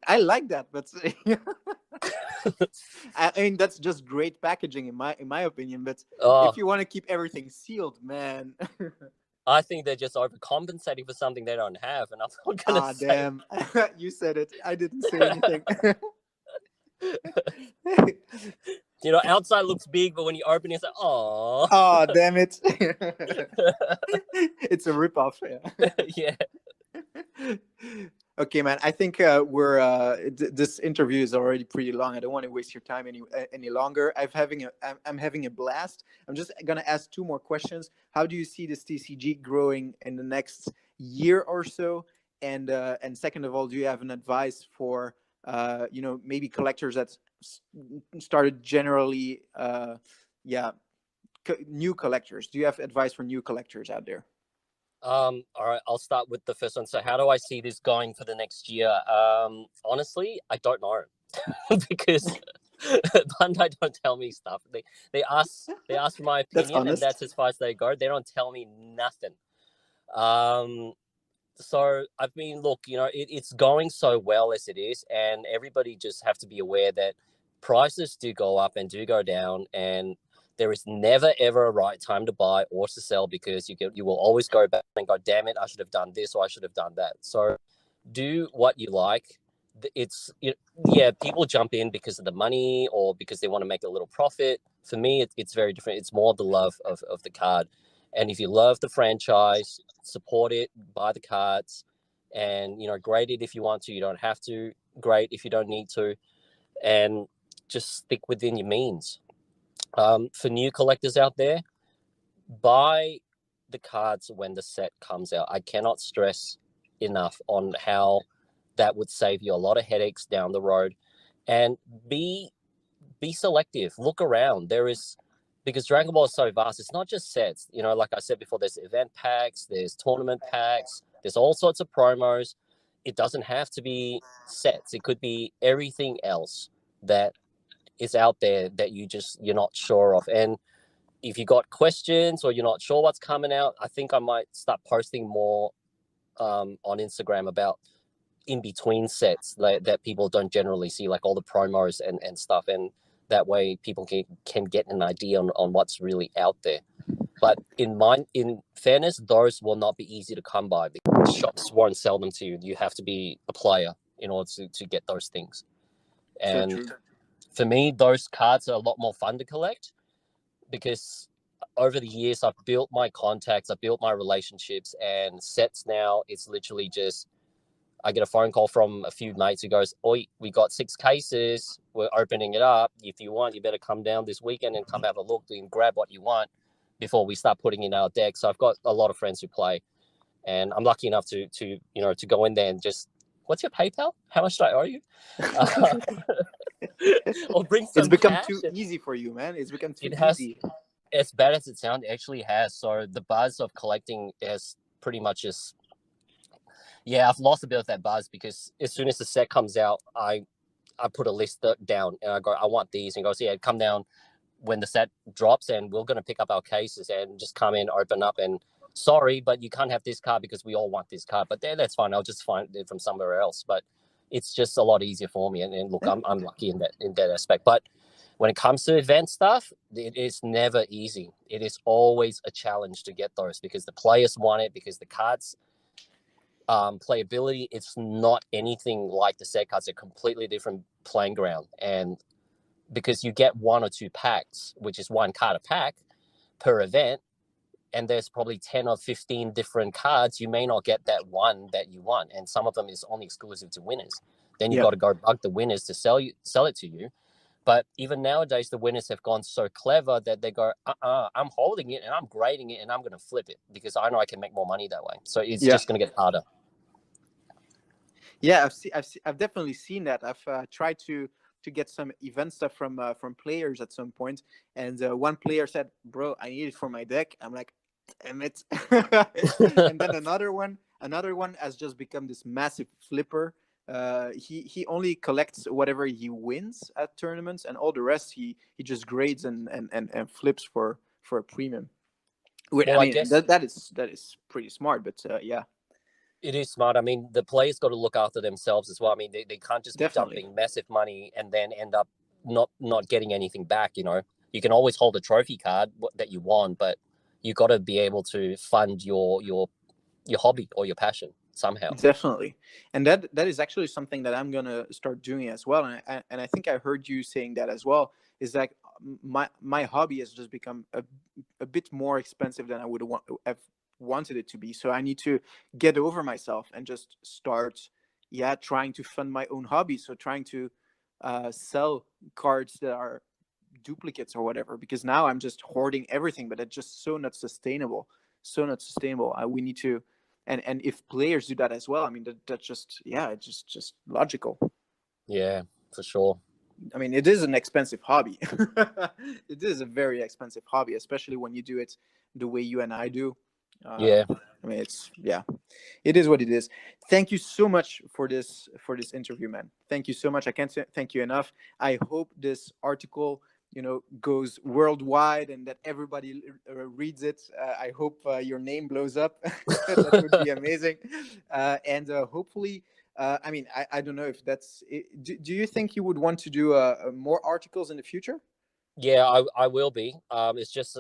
I like that, but I mean, that's just great packaging in my opinion. But Oh, if you want to keep everything sealed, man. I think they're just overcompensating for something they don't have. And I'm not going to Ah, say, damn. You said it. I didn't say anything. outside looks big, but when you open it, it's like, oh. Oh, damn it. It's a ripoff. Yeah. Okay, man. I think this interview is already pretty long. I don't want to waste your time any longer. I'm having a blast. I'm just gonna ask two more questions. How do you see this TCG growing in the next year or so? And second of all, do you have an advice for maybe collectors that started generally new collectors? Do you have advice for new collectors out there? All right, I'll start with the first one. So how do I see this going for the next year? Honestly, I don't know. Because Bandai don't tell me stuff. They ask for my That's opinion, and honest. that's as far as they go. They don't tell me nothing. So I mean, look, it's going so well as it is, and everybody just have to be aware that prices do go up and do go down, and there is never ever a right time to buy or to sell, because you will always go back and go, damn it, I should have done this or I should have done that. So do what you like. It's people jump in because of the money or because they want to make a little profit. For me, it's very different. It's more the love of the card. And if you love the franchise, support it, buy the cards, and grade it if you want to. You don't have to grade if you don't need to, and just stick within your means. For new collectors out there, buy the cards when the set comes out. I cannot stress enough on how that would save you a lot of headaches down the road. And be selective. Look around. Because Dragon Ball is so vast, it's not just sets. Like I said before, there's event packs, there's tournament packs, there's all sorts of promos. It doesn't have to be sets. It could be everything else that is out there that you're not sure of. And if you got questions or you're not sure what's coming out, I think I might start posting more on Instagram about in between sets that people don't generally see, like all the promos and stuff. And That way people can get an idea on what's really out there. But in fairness, those will not be easy to come by because shops won't sell them to you. You have to be a player in order to get those things. And So true. for me, those cards are a lot more fun to collect because over the years, I've built my contacts, I've built my relationships, and sets now, it's literally just, I get a phone call from a few mates who goes, "Oi, we got 6 cases. We're opening it up. If you want, you better come down this weekend and come have a look and grab what you want before we start putting in our deck." So I've got a lot of friends who play, and I'm lucky enough to go in there and just, "What's your PayPal? How much do I owe you?" Or bring some It's become cash. too easy for you, man. It's become too It has, easy. as bad as it sounds, it actually has. So the buzz of collecting is pretty much just, yeah, I've lost a bit of that buzz because as soon as the set comes out, I put a list down and I go, "I want these," and goes, "Yeah, come down when the set drops and we're going to pick up our cases and just come in, open up, and sorry, but you can't have this card because we all want this card, but that's fine. I'll just find it from somewhere else." But it's just a lot easier for me. And look, I'm lucky in that aspect. But when it comes to event stuff, it is never easy. It is always a challenge to get those because the players want it, because the cards playability, it's not anything like the set cards. A completely different playing ground. And because you get 1 or 2 packs, which is 1 card a pack per event, and there's probably 10 or 15 different cards, you may not get that one that you want, and some of them is only exclusive to winners. Then you've got to go bug the winners to sell it to you. But even nowadays, the winners have gone so clever that they go, I'm holding it and I'm grading it and I'm going to flip it because I know I can make more money that way. So it's just going to get harder. Yeah, I've definitely seen that. I've tried to get some event stuff from players at some point, and one player said, "Bro, I need it for my deck." I'm like, "Damn it!" And then another one has just become this massive flipper. He only collects whatever he wins at tournaments, and all the rest he just grades and flips for a premium. Well, I guess that is pretty smart, but yeah. It is smart. I mean, the players got to look after themselves as well. I mean, they can't just be dumping massive money and then end up not getting anything back. You can always hold a trophy card that you won, but you got to be able to fund your hobby or your passion somehow. Definitely, and that is actually something that I'm gonna start doing as well. And I think I heard you saying that as well. Is that my hobby has just become a bit more expensive than I would have wanted it to be. So I need to get over myself and just start, trying to fund my own hobby. So trying to sell cards that are duplicates or whatever, because now I'm just hoarding everything, but it's just so not sustainable. We need to, and if players do that as well, I mean, that's just, it's just logical. Yeah, for sure. I mean, it is an expensive hobby. It is a very expensive hobby, especially when you do it the way you and I do. Yeah. I mean, it is what it is. Thank you so much for this interview, man. Thank you so much. I can't thank you enough. I hope this article, goes worldwide and that everybody reads it. I hope your name blows up. That would be amazing. And hopefully, I mean, I don't know if that's it. Do you think you would want to do more articles in the future? Yeah, I will be. It's just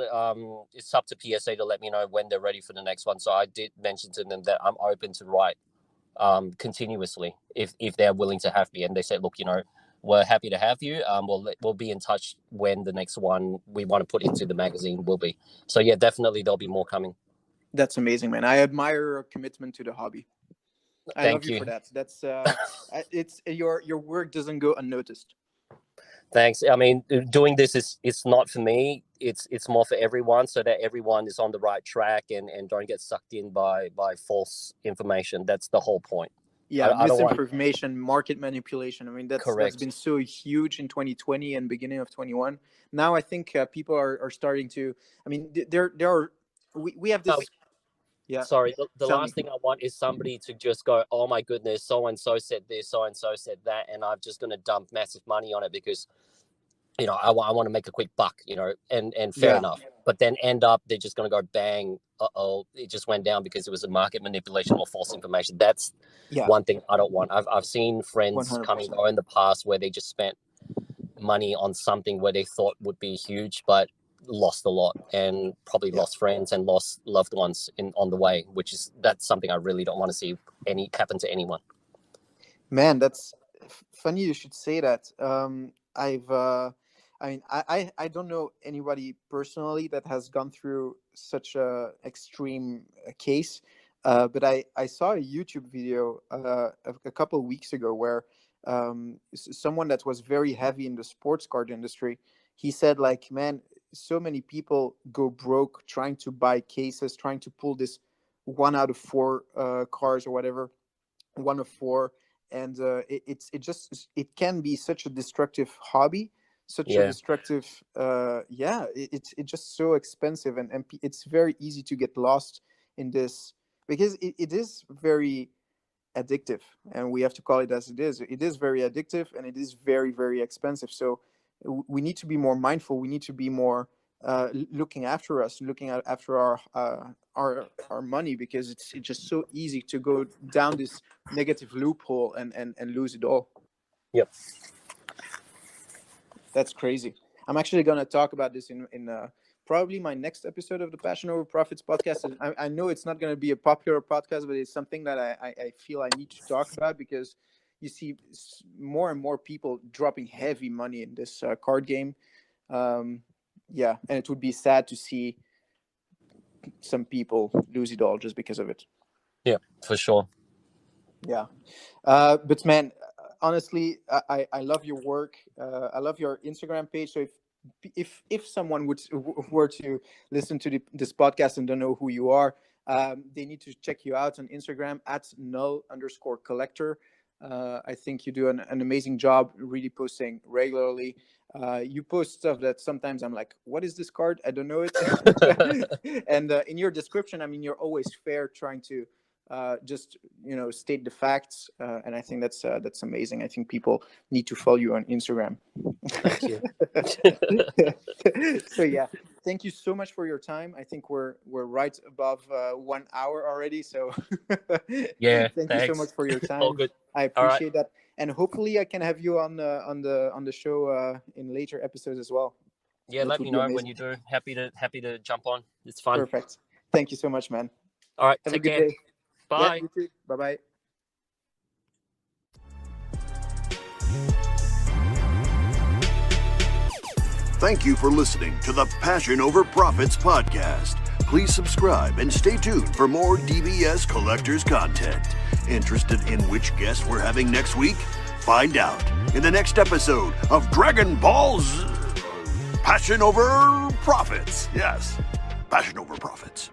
it's up to PSA to let me know when they're ready for the next one. So I did mention to them that I'm open to write continuously if they're willing to have me. And they said, "Look, we're happy to have you. We'll be in touch when the next one we want to put into the magazine will be." So yeah, definitely there'll be more coming. That's amazing, man. I admire your commitment to the hobby. I love you for that. That's it's your work doesn't go unnoticed. Thanks. I mean, doing this it's not for me. It's more for everyone, so that everyone is on the right track and don't get sucked in by false information. That's the whole point. Yeah, misinformation, market manipulation. I mean, that's been so huge in 2020 and beginning of 21. Now I think people are starting to. I mean, there are we have this. Yeah. Sorry. The last thing I want is somebody to just go, "Oh my goodness, so and so said this, so and so said that," and I'm just going to dump massive money on it because, I want to make a quick buck, and fair enough. But then end up they're just going to go bang. It just went down because it was a market manipulation or false information. That's one thing I don't want. I've seen friends 100%. Come and go in the past where they just spent money on something where they thought would be huge, but lost a lot, and probably lost friends and lost loved ones on the way, that's something I really don't want to see happen to anyone. Man, that's funny you should say that. I don't know anybody personally that has gone through such a extreme case, but I saw a YouTube video a couple of weeks ago where someone that was very heavy in the sports card industry, he said, like, man, so many people go broke trying to buy cases, trying to pull this 1 out of 4 cars or whatever, 1 of 4. And it can be such a destructive hobby, such a destructive it's just so expensive, and it's very easy to get lost in this, because it is very addictive, and we have to call it as it is. It is very addictive, and it is very, very expensive. So we need to be more mindful. We need to be more looking after us, after our money, because it's just so easy to go down this negative loophole and lose it all. Yep. That's crazy. I'm actually going to talk about this in probably my next episode of the Passion Over Profits podcast. And I know it's not going to be a popular podcast, but it's something that I feel I need to talk about, because you see more and more people dropping heavy money in this card game. And it would be sad to see some people lose it all just because of it. Yeah, for sure. Yeah. But man, honestly, I love your work. I love your Instagram page. So if someone were to listen to this podcast and don't know who you are, they need to check you out on Instagram at Null_collector. I think you do an amazing job really posting regularly. You post stuff that sometimes I'm like, what is this card? I don't know it. And in your description, I mean, you're always fair, trying to just state the facts, and I think that's amazing. I think people need to follow you on Instagram. Thank you. So yeah, thank you so much for your time. I think we're right above 1 hour already, so yeah, thank you so much for your time. All good. I appreciate that, and hopefully I can have you on the show in later episodes as well. Yeah, let me know when you do. Happy to jump on. It's fun. Perfect. Thank you so much, man. All right, have take a good care. day. Bye. Yeah, bye-bye. Thank you for listening to the Passion Over Profits podcast. Please subscribe and stay tuned for more DBS Collectors content. Interested in which guest we're having next week? Find out in the next episode of Dragon Ball's Passion Over Profits. Yes, Passion Over Profits.